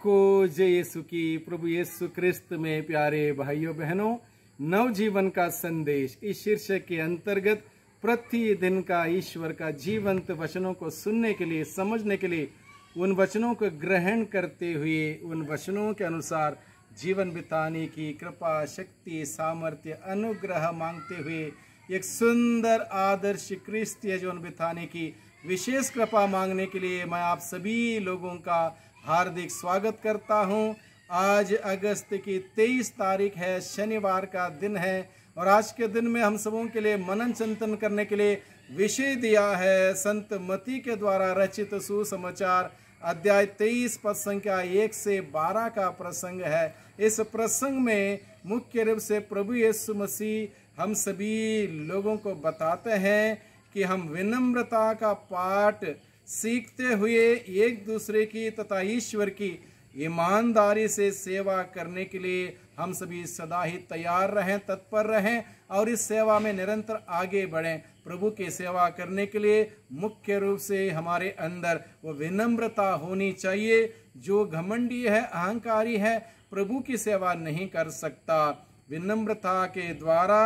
सबको जय यीशु की। प्रभु यीशु क्रिस्त में प्यारे भाइयों बहनों, नवजीवन का संदेश इस शीर्षक के अंतर्गत प्रतिदिन का ईश्वर का जीवंत वचनों को सुनने के लिए, समझने के लिए, उन वचनों को ग्रहण करते हुए उन वचनों के अनुसार जीवन बिताने की कृपा, शक्ति, सामर्थ्य, अनुग्रह मांगते हुए एक सुंदर आदर्श क्रिस्तीय जीवन बिताने की विशेष कृपा मांगने के लिए मैं आप सभी लोगों का हार्दिक स्वागत करता हूं। आज अगस्त की 23 तारीख है, शनिवार का दिन है और आज के दिन में हम सबों के लिए मनन चिंतन करने के लिए विषय दिया है संत मती के द्वारा रचित सुसमाचार अध्याय 23 पद संख्या 1 से 12 का प्रसंग है। इस प्रसंग में मुख्य रूप से प्रभु यीशु मसीह हम सभी लोगों को बताते हैं कि हम विनम्रता का पाठ सीखते हुए एक दूसरे की तथा ईश्वर की ईमानदारी से सेवा करने के लिए हम सभी सदा ही तैयार रहें, तत्पर रहें और इस सेवा में निरंतर आगे बढ़ें। प्रभु की सेवा करने के लिए मुख्य रूप से हमारे अंदर वो विनम्रता होनी चाहिए। जो घमंडी है, अहंकारी है, प्रभु की सेवा नहीं कर सकता। विनम्रता के द्वारा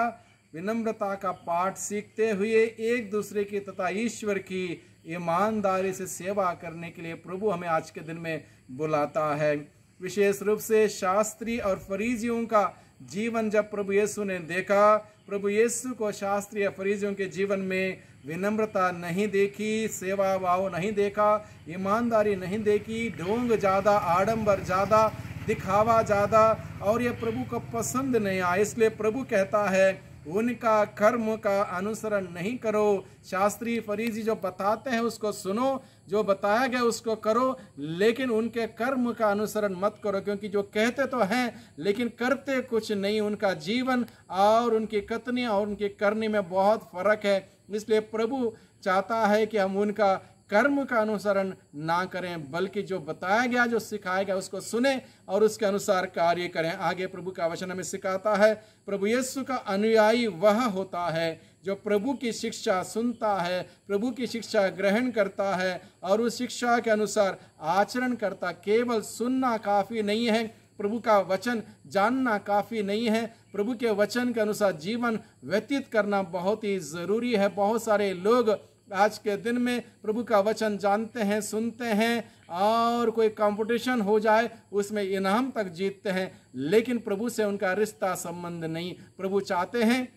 विनम्रता का पाठ सीखते हुए एक दूसरे की तथा ईश्वर की ईमानदारी से सेवा करने के लिए प्रभु हमें आज के दिन में बुलाता है। विशेष रूप से शास्त्री और फरीजियों का जीवन जब प्रभु यीशु ने देखा, प्रभु यीशु को शास्त्री या फरीजियों के जीवन में विनम्रता नहीं देखी, सेवा भाव नहीं देखा, ईमानदारी नहीं देखी, ढोंग ज़्यादा, आडंबर ज़्यादा, दिखावा ज़्यादा, और ये प्रभु को पसंद नहीं आया। इसलिए प्रभु कहता है उनका कर्म का अनुसरण नहीं करो। शास्त्री फरीसी जो बताते हैं उसको सुनो, जो बताया गया उसको करो, लेकिन उनके कर्म का अनुसरण मत करो, क्योंकि जो कहते तो हैं लेकिन करते कुछ नहीं। उनका जीवन और उनकी कथनी और उनकी करनी में बहुत फर्क है। इसलिए प्रभु चाहता है कि हम उनका कर्म का अनुसरण ना करें, बल्कि जो बताया गया, जो सिखाया गया उसको सुने और उसके अनुसार कार्य करें। आगे प्रभु का वचन हमें सिखाता है, प्रभु यीशु का अनुयायी वह होता है जो प्रभु की शिक्षा सुनता है, प्रभु की शिक्षा ग्रहण करता है और उस शिक्षा के अनुसार आचरण करता। केवल सुनना काफ़ी नहीं है, प्रभु का वचन जानना काफ़ी नहीं है, प्रभु के वचन के अनुसार जीवन व्यतीत करना बहुत ही ज़रूरी है। बहुत सारे लोग आज के दिन में प्रभु का वचन जानते हैं, सुनते हैं और कोई कंपटीशन हो जाए उसमें इनाम तक जीतते हैं, लेकिन प्रभु से उनका रिश्ता संबंध नहीं। प्रभु चाहते हैं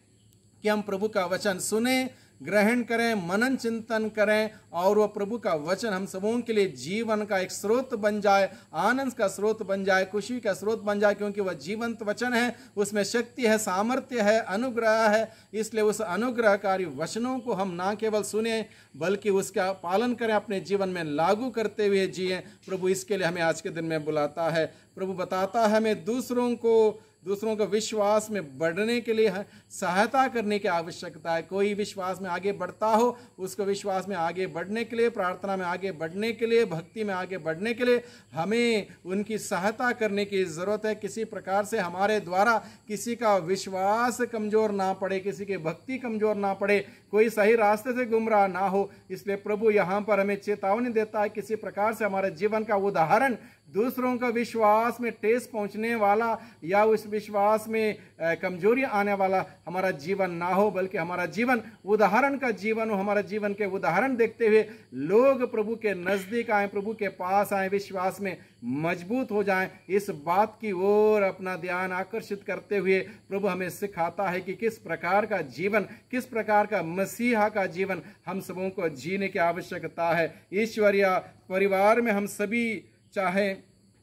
कि हम प्रभु का वचन सुने, ग्रहण करें, मनन चिंतन करें और वो प्रभु का वचन हम सबों के लिए जीवन का एक स्रोत बन जाए, आनंद का स्रोत बन जाए, खुशी का स्रोत बन जाए, क्योंकि वह जीवंत वचन है, उसमें शक्ति है, सामर्थ्य है, अनुग्रह है। इसलिए उस अनुग्रहकारी वचनों को हम ना केवल सुने बल्कि उसका पालन करें, अपने जीवन में लागू करते हुए जिए। प्रभु इसके लिए हमें आज के दिन में बुलाता है। प्रभु बताता है हमें दूसरों को विश्वास में बढ़ने के लिए सहायता करने की आवश्यकता है। कोई विश्वास में आगे बढ़ता हो, उसको विश्वास में आगे बढ़ने के लिए, प्रार्थना में आगे बढ़ने के लिए, भक्ति में आगे बढ़ने के लिए हमें उनकी सहायता करने की ज़रूरत है। किसी प्रकार से हमारे द्वारा किसी का विश्वास कमज़ोर ना पड़े, किसी की भक्ति कमज़ोर ना पड़े, कोई सही रास्ते से गुमराह ना हो। इसलिए प्रभु यहाँ पर हमें चेतावनी देता है, किसी प्रकार से हमारे जीवन का उदाहरण दूसरों का विश्वास में ठेस पहुंचने वाला या उस विश्वास में कमजोरी आने वाला हमारा जीवन ना हो, बल्कि हमारा जीवन उदाहरण का जीवन हो। हमारा जीवन के उदाहरण देखते हुए लोग प्रभु के नज़दीक आए, प्रभु के पास आए, विश्वास में मजबूत हो जाएं। इस बात की ओर अपना ध्यान आकर्षित करते हुए प्रभु हमें सिखाता है कि किस प्रकार का जीवन, किस प्रकार का मसीहा का जीवन हम सबों को जीने की आवश्यकता है। ईश्वरीय परिवार में हम सभी चाहे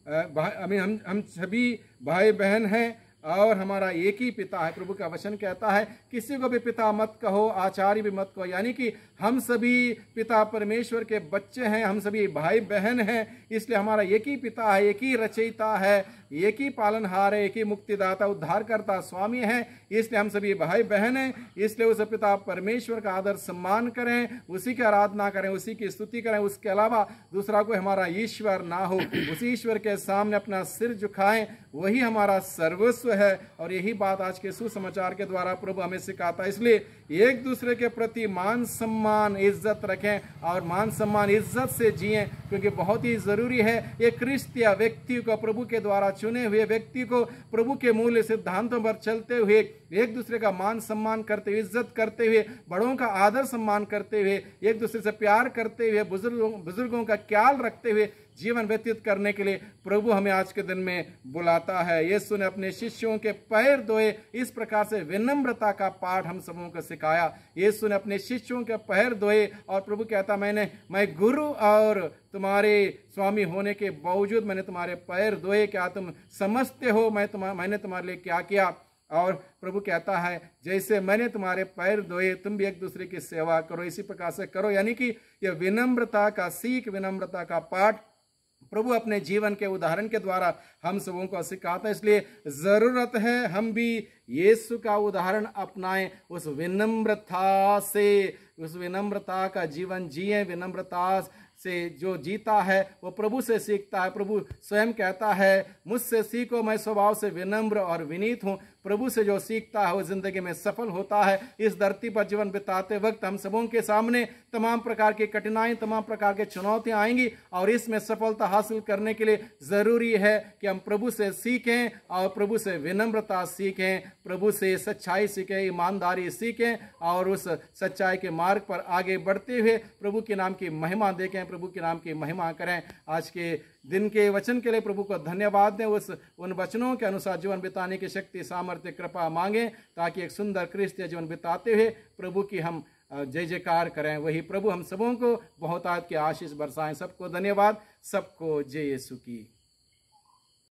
हम सभी भाई बहन हैं और हमारा एक ही पिता है। प्रभु का वचन कहता है किसी को भी पिता मत कहो, आचार्य भी मत कहो, यानी कि हम सभी पिता परमेश्वर के बच्चे हैं, हम सभी भाई बहन हैं। इसलिए हमारा एक ही पिता है, एक ही रचयिता है एक ही पालनहार है, एक ही मुक्तिदाता उद्धारकर्ता स्वामी है। इसलिए हम सभी भाई बहन हैं, इसलिए उस पिता परमेश्वर का आदर सम्मान करें, उसी की आराधना करें, उसी की स्तुति करें। उसके अलावा दूसरा कोई हमारा ईश्वर ना हो। उसी ईश्वर के सामने अपना सिर झुकाएं, वही हमारा सर्वस्व है। और यही बात आज के सुसमाचार के द्वारा प्रभु हमें सिखाता है। इसलिए एक दूसरे के प्रति मान सम्मान इज्जत रखें और मान सम्मान इज्जत से जिएं, क्योंकि बहुत ही जरूरी है एक क्रिस्तीय व्यक्ति को, प्रभु के द्वारा चुने हुए व्यक्ति को, प्रभु के मूल्य सिद्धांतों पर चलते हुए एक दूसरे का मान सम्मान करते हुए, इज्जत करते हुए, बड़ों का आदर सम्मान करते हुए, एक दूसरे से प्यार करते हुए, बुजुर्गों का ख्याल रखते हुए जीवन व्यतीत करने के लिए प्रभु हमें आज के दिन में बुलाता है। यीशु ने अपने शिष्यों के पैर धोए, इस प्रकार से विनम्रता का पाठ हम सबों को सिखाया। यीशु ने अपने शिष्यों के पैर धोए और प्रभु कहता, मैं गुरु और तुम्हारे स्वामी होने के बावजूद मैंने तुम्हारे पैर धोए, क्या तुम समझते हो मैंने तुम्हारे लिए क्या किया? और प्रभु कहता है, जैसे मैंने तुम्हारे पैर धोए तुम भी एक दूसरे की सेवा करो, इसी प्रकार से करो। यानी कि यह विनम्रता का सीख, विनम्रता का पाठ प्रभु अपने जीवन के उदाहरण के द्वारा हम सबों को सिखाता है। इसलिए जरूरत है हम भी यीशु का उदाहरण अपनाएं, उस विनम्रता से, उस विनम्रता का जीवन जिए। विनम्रता से जो जीता है वो प्रभु से सीखता है। प्रभु स्वयं कहता है, मुझसे सीखो, मैं स्वभाव से विनम्र और विनीत हूँ। प्रभु से जो सीखता है वो जिंदगी में सफल होता है। इस धरती पर जीवन बिताते वक्त हम सबों के सामने तमाम प्रकार की कठिनाई, तमाम प्रकार की चुनौतियां आएंगी, और इसमें सफलता हासिल करने के लिए जरूरी है कि हम प्रभु से सीखें और प्रभु से विनम्रता सीखें, प्रभु से सच्चाई सीखें, ईमानदारी सीखें और उस सच्चाई के मार्ग पर आगे बढ़ते हुए प्रभु के नाम की महिमा देखें, प्रभु के नाम की महिमा करें। आज के दिन के वचन के लिए प्रभु को धन्यवाद दें। उन वचनों के अनुसार जीवन बिताने की शक्ति, सामर्थ्य, कृपा मांगें, ताकि एक सुंदर क्रिस्तीय जीवन बिताते हुए प्रभु की हम जय जयकार करें। वही प्रभु हम सबों को बहुतायत की आशीष बरसाएं। सबको धन्यवाद, सबको जय यीशु की।